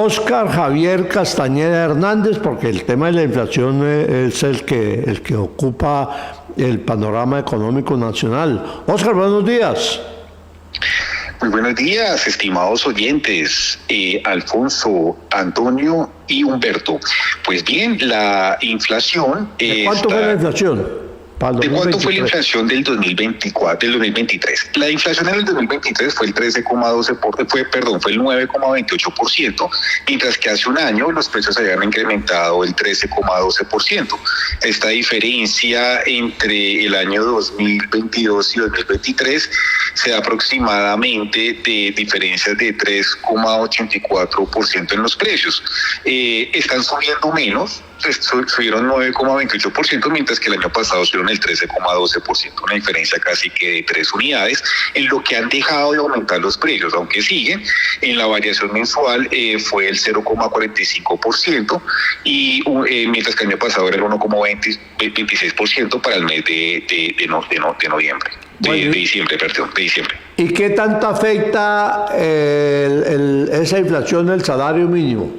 Óscar Javier Castañeda Hernández, porque el tema de la inflación es el que ocupa el panorama económico nacional. Óscar, buenos días. Muy buenos días, estimados oyentes, Alfonso, Antonio y Humberto. Pues bien, la inflación... ¿De cuánto fue la inflación? ¿De cuánto fue la inflación del 2023? La inflación en el 2023 fue el 13,12%, fue el 9,28%, mientras que hace un año los precios habían incrementado el 13,12%. Esta diferencia entre el año 2022 y 2023 se da aproximadamente de diferencias de 3,84% en los precios. Están subiendo menos. Subieron 9,28%, mientras que el año pasado subieron el 13,12%, una diferencia casi que de 3 unidades, en lo que han dejado de aumentar los precios, aunque siguen. En la variación mensual fue el 0,45%, y mientras que el año pasado era el 1,26% para el mes de noviembre. De diciembre. ¿Y qué tanto afecta esa inflación del salario mínimo?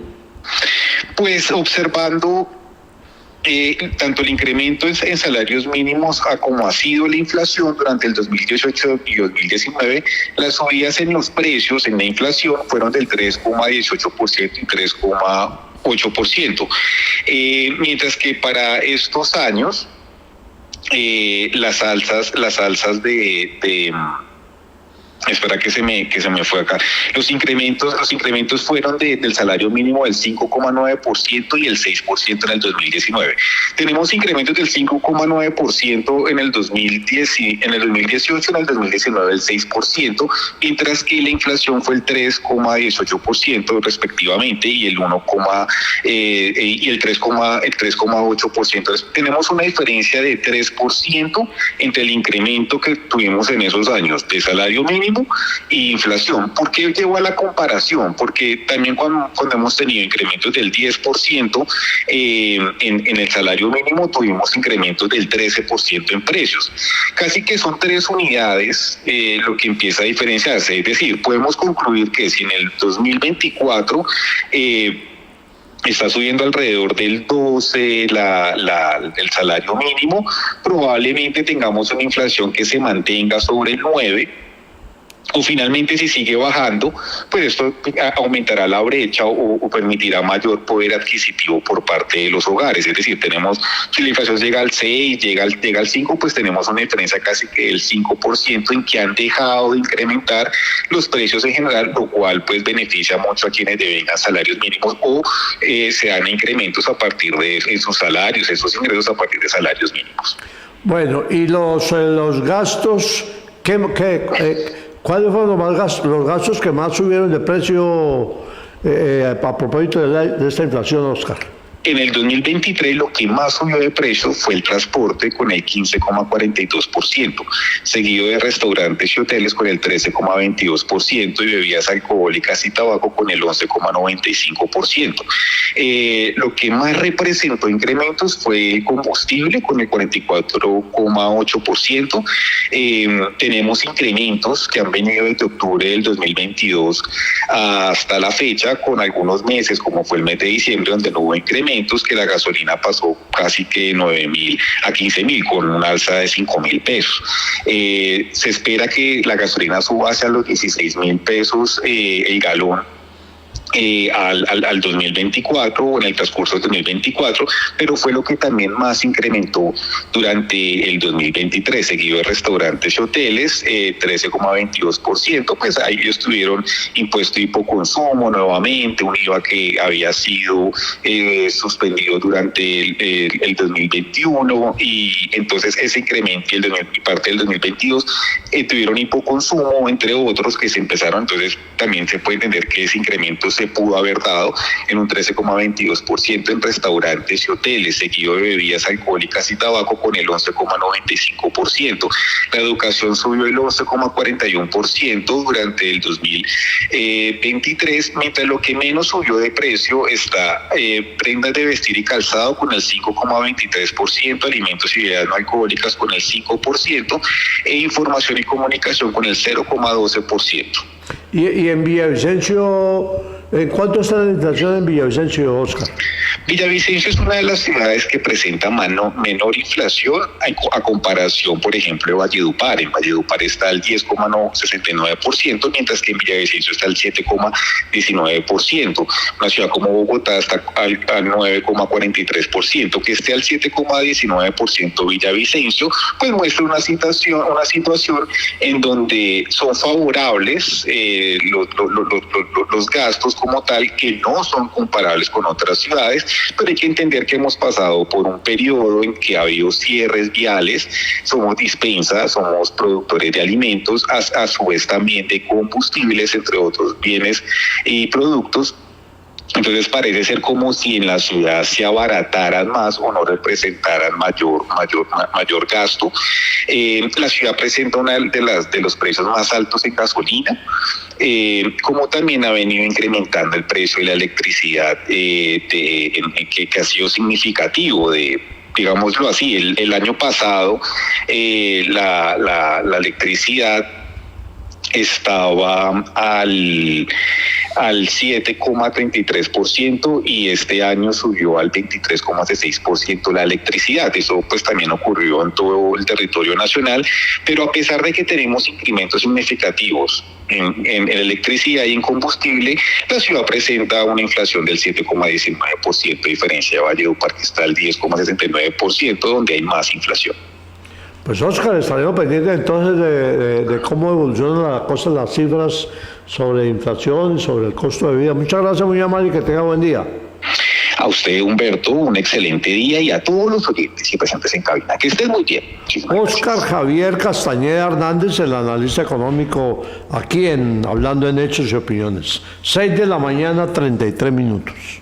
Pues observando tanto el incremento en salarios mínimos como ha sido la inflación durante el 2018 y 2019, las subidas en los precios, en la inflación, fueron del 3,18% y 3,8%. Mientras que para estos años, las alzas espera que se me fue acá. Los incrementos fueron del salario mínimo del 5,9% y el 6% en el 2019. Tenemos incrementos del 5,9% en el 2018, en el 2019 el 6%, mientras que la inflación fue el 3,18% respectivamente y el 3,8%. Tenemos una diferencia de 3% entre el incremento que tuvimos en esos años de salario mínimo y inflación. ¿Por qué llevo a la comparación? Porque también cuando hemos tenido incrementos del 10% en el salario mínimo, tuvimos incrementos del 13% en precios. Casi que son 3 unidades lo que empieza a diferenciarse. Es decir, podemos concluir que si en el 2024 está subiendo alrededor del 12 el salario mínimo, probablemente tengamos una inflación que se mantenga sobre el 9%, o finalmente si sigue bajando, pues esto aumentará la brecha o permitirá mayor poder adquisitivo por parte de los hogares. Es decir, si la inflación llega al 6, llega al 5, pues tenemos una diferencia casi que del 5% en que han dejado de incrementar los precios en general, lo cual pues beneficia mucho a quienes devengan salarios mínimos o se dan incrementos a partir de esos salarios, esos ingresos a partir de salarios mínimos. Bueno, y los gastos, ¿cuáles fueron los gastos que más subieron de precio a propósito de esta inflación, Óscar? En el 2023 lo que más subió de precio fue el transporte con el 15,42%, seguido de restaurantes y hoteles con el 13,22% y bebidas alcohólicas y tabaco con el 11,95%. Lo que más representó incrementos fue el combustible con el 44,8%. Tenemos incrementos que han venido desde octubre del 2022 hasta la fecha, con algunos meses como fue el mes de diciembre donde no hubo incrementos, que la gasolina pasó casi que 9.000 a 15.000 con una alza de 5.000 pesos. Se espera que la gasolina suba hacia los 16.000 pesos el galón al 2024 o en el transcurso del 2024, pero fue lo que también más incrementó durante el 2023, seguido de restaurantes y hoteles, 13,22%, pues ahí ellos tuvieron impuesto de hipoconsumo nuevamente, un IVA que había sido suspendido durante el 2021 y entonces ese incremento y parte del 2022 tuvieron hipoconsumo, entre otros, que se empezaron, entonces también se puede entender que ese incremento se pudo haber dado en un 13,22% en restaurantes y hoteles, seguido de bebidas alcohólicas y tabaco con el 11,95%. La educación subió el 11,41% durante el 2023, mientras lo que menos subió de precio está prendas de vestir y calzado con el 5,23%, alimentos y bebidas no alcohólicas con el 5% e información y comunicación con el 0,12%. Y en Villavicencio, ¿En cuánto está la inflación en Villavicencio, Oscar? Villavicencio es una de las ciudades que presenta menor inflación a comparación, por ejemplo, de Valledupar. En Valledupar está al 10,69%, mientras que en Villavicencio está al 7,19%. Una ciudad como Bogotá está al 9,43%. Que esté al 7,19% Villavicencio, pues muestra una situación en donde son favorables los gastos como tal, que no son comparables con otras ciudades, pero hay que entender que hemos pasado por un periodo en que ha habido cierres viales, somos dispensa, somos productores de alimentos, a su vez también de combustibles, entre otros bienes y productos. Entonces parece ser como si en la ciudad se abarataran más o no representaran mayor gasto. La ciudad presenta una de los precios más altos en gasolina, como también ha venido incrementando el precio de la electricidad, que ha sido significativo digámoslo así. El año pasado la electricidad estaba al 7,33% y este año subió al 23,6% la electricidad. Eso pues también ocurrió en todo el territorio nacional, pero a pesar de que tenemos incrementos significativos en electricidad y en combustible, la ciudad presenta una inflación del 7,19%, a diferencia de Valledupar, que está al 10,69%, donde hay más inflación. Pues Oscar, estaremos pendientes entonces de cómo evolucionan las cifras sobre inflación y sobre el costo de vida. Muchas gracias, muy amable, y que tenga buen día. A usted, Humberto, un excelente día, y a todos los oyentes y presentes en cabina. Que estén muy bien. Oscar Javier Castañeda Hernández, el analista económico, aquí en Hablando en Hechos y Opiniones. 6 de la mañana, 33 minutos.